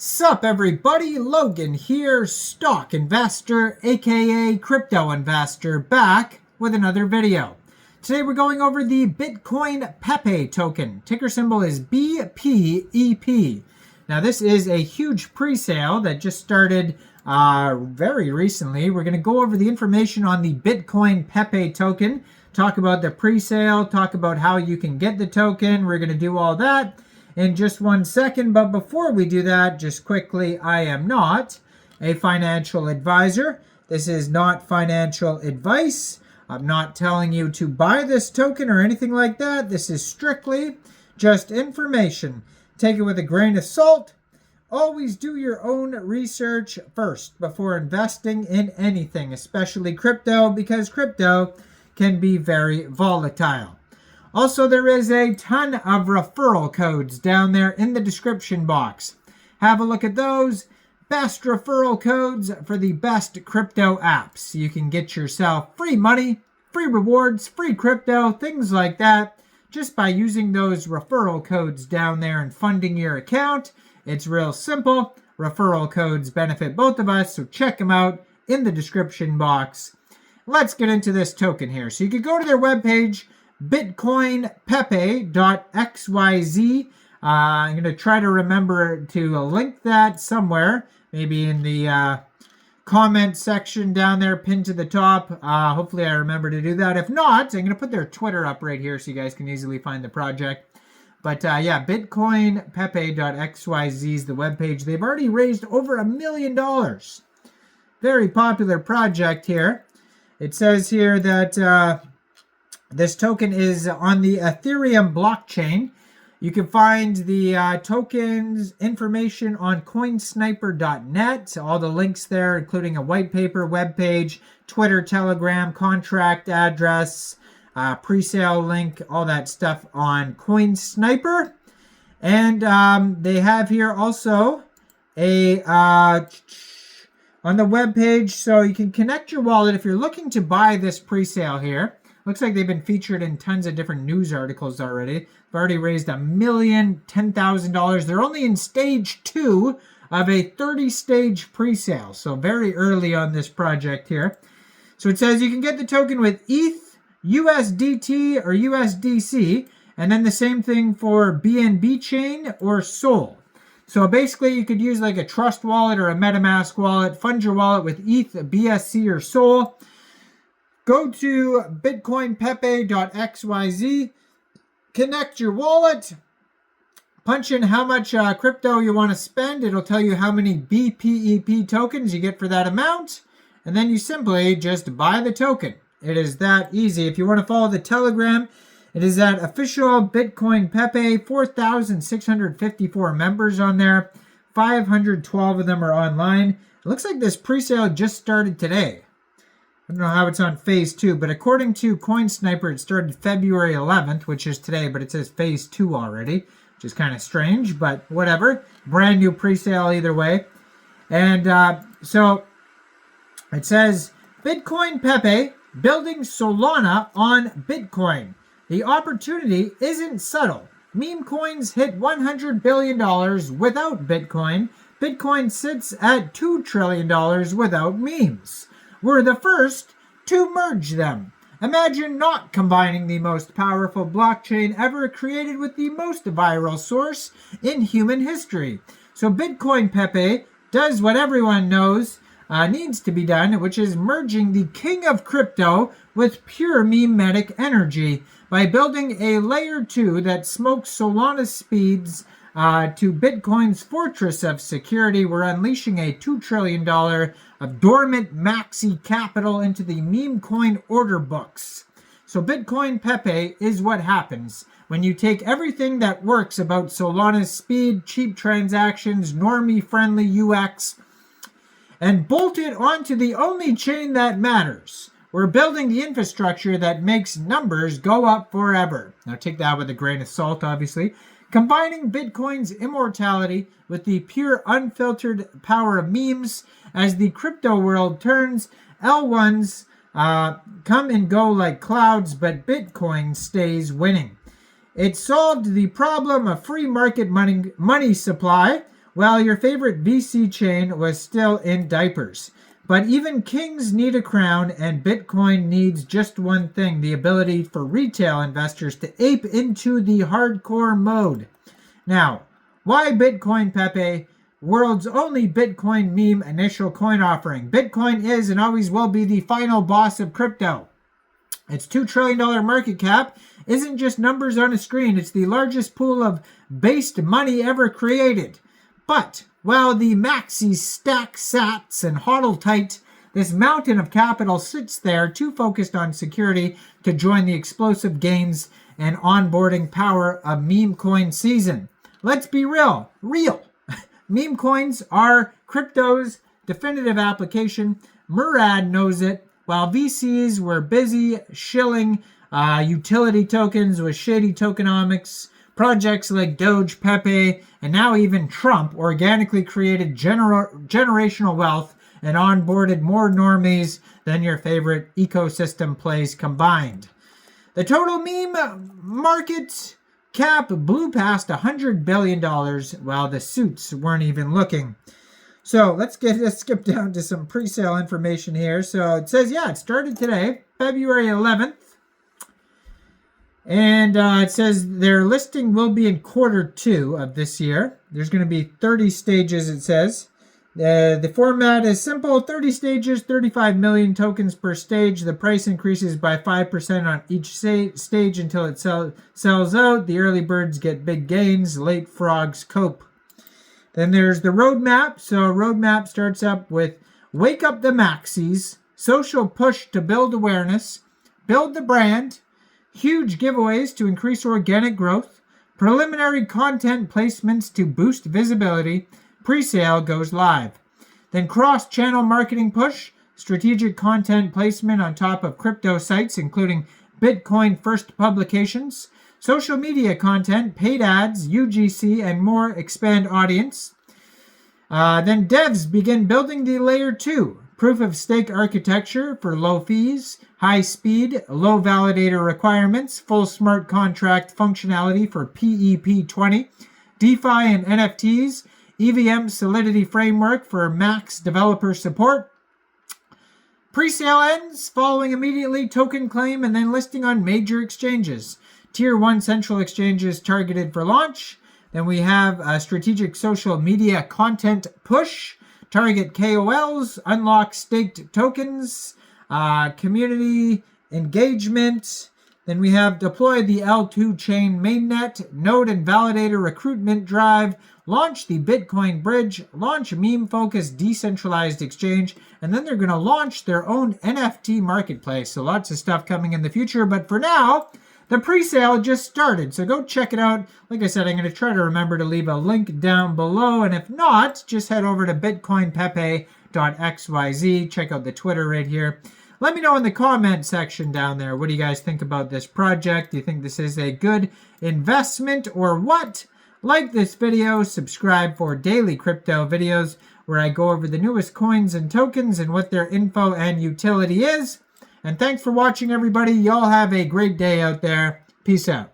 Sup everybody, Logan here, stock investor aka crypto investor, back with another video. Today we're going over the Bitcoin Pepe token. Ticker symbol is BPEP. Now this is a huge pre-sale that just started very recently. We're going to go over the information on the Bitcoin Pepe token, talk about the pre-sale, talk about how you can get the token. We're going to do all that in just 1 second, but before we do that, just quickly, I am not a financial advisor. This is not financial advice. I'm not telling you to buy this token or anything like that. This is strictly just information. Take it with a grain of salt. Always do your own research first before investing in anything, especially crypto, because crypto can be very volatile. Also, there is a ton of referral codes down there in the description box. Have a look at those. Best referral codes for the best crypto apps. You can get yourself free money, free rewards, free crypto, things like that, just by using those referral codes down there and funding your account. It's real simple. Referral codes benefit both of us, so check them out in the description box. Let's get into this token here. So you can go to their webpage, bitcoinpepe.xyz. I'm going to try to remember to link that somewhere, maybe in the comment section down there, pinned to the top. Hopefully I remember to do that. If not, I'm going to put their Twitter up right here so you guys can easily find the project. But yeah, bitcoinpepe.xyz is the webpage. They've already raised over $1 million. Very popular project here. It says here that this token is on the Ethereum blockchain. You can find the tokens information on coinsniper.net. All the links there, including a white paper, webpage, Twitter, Telegram, contract address, pre-sale link, all that stuff on Coinsniper. And they have here also a on the webpage, so you can connect your wallet if you're looking to buy this pre-sale here. Looks like they've been featured in tons of different news articles already. They've already raised $1,010,000. They're only in stage 2 of a 30-stage pre-sale, so very early on this project here. So it says you can get the token with ETH, USDT, or USDC, and then the same thing for BNB chain or Sol. So basically you could use like a Trust wallet or a MetaMask wallet, fund your wallet with ETH, BSC, or Sol. Go to bitcoinpepe.xyz, connect your wallet, punch in how much crypto you want to spend. It'll tell you how many BPEP tokens you get for that amount, and then you simply just buy the token. It is that easy. If you want to follow the Telegram, it is at official Bitcoin Pepe, 4,654 members on there. 512 of them are online. It looks like this pre-sale just started today. I don't know how it's on phase 2, but according to Coinsniper, it started February 11th, which is today, but it says phase 2 already, which is kind of strange, but whatever. Brand new pre-sale either way. And so it says, Bitcoin Pepe building Solana on Bitcoin. The opportunity isn't subtle. Meme coins hit $100 billion without Bitcoin. Bitcoin sits at $2 trillion without memes. We're the first to merge them. Imagine not combining the most powerful blockchain ever created with the most viral source in human history. So Bitcoin Pepe does what everyone knows needs to be done, which is merging the king of crypto with pure memetic energy by building a layer 2 that smokes Solana speeds to Bitcoin's fortress of security. We're unleashing a $2 trillion of dormant MEXC capital into the Memecoin order books. So Bitcoin Pepe is what happens when you take everything that works about Solana's speed, cheap transactions, normie-friendly UX, and bolt it onto the only chain that matters. We're building the infrastructure that makes numbers go up forever. Now take that with a grain of salt, obviously. Combining Bitcoin's immortality with the pure unfiltered power of memes. As the crypto world turns, L1s come and go like clouds, but Bitcoin stays winning. It solved the problem of free market money supply Well, your favorite VC chain was still in diapers. But even kings need a crown, and Bitcoin needs just one thing: the ability for retail investors to ape into the hardcore mode. Now, why Bitcoin, Pepe? World's only Bitcoin meme initial coin offering. Bitcoin is and always will be the final boss of crypto. Its $2 trillion market cap isn't just numbers on a screen. It's the largest pool of based money ever created. But while the maxi stack sats and hodl tight, this mountain of capital sits there too focused on security to join the explosive gains and onboarding power of meme coin season. Let's be real. Meme coins are crypto's definitive application. Murad knows it. While VCs were busy shilling utility tokens with shady tokenomics, projects like Doge, Pepe, and now even Trump organically created generational wealth and onboarded more normies than your favorite ecosystem plays combined. The total meme market cap blew past $100 billion while the suits weren't even looking. So let's skip down to some pre-sale information here. So it says, it started today, February 11th. And it says their listing will be in Q2 of this year. There's going to be 30 stages, it says. The format is simple: 30 stages, 35 million tokens per stage. The price increases by 5% on each stage until it sells out. The early birds get big gains. Late frogs cope. Then there's the roadmap. So roadmap starts up with wake up the maxis, social push to build awareness, build the brand, huge giveaways to increase organic growth, preliminary content placements to boost visibility, pre-sale goes live. Then cross-channel marketing push, strategic content placement on top of crypto sites, including Bitcoin first publications, social media content, paid ads, UGC, and more expand audience. Then devs begin building the layer 2, proof of stake architecture for low fees, high speed, low validator requirements, full smart contract functionality for PEP20, DeFi and NFTs, EVM Solidity framework for Max developer support. Pre-sale ends following immediately token claim and then listing on major exchanges. Tier 1 central exchanges targeted for launch. Then we have a strategic social media content push, target KOLs, unlock staked tokens, community engagement. Then we have deploy the L2 chain mainnet, node and validator recruitment drive, launch the Bitcoin bridge, launch meme-focused decentralized exchange, and then they're going to launch their own NFT marketplace. So lots of stuff coming in the future. But for now, the pre-sale just started, so go check it out. Like I said, I'm going to try to remember to leave a link down below, and if not, just head over to bitcoinpepe.xyz. Check out the Twitter right here. Let me know in the comment section down there, what do you guys think about this project? Do you think this is a good investment or what? Like this video, subscribe for daily crypto videos where I go over the newest coins and tokens and what their info and utility is. And thanks for watching, everybody. Y'all have a great day out there. Peace out.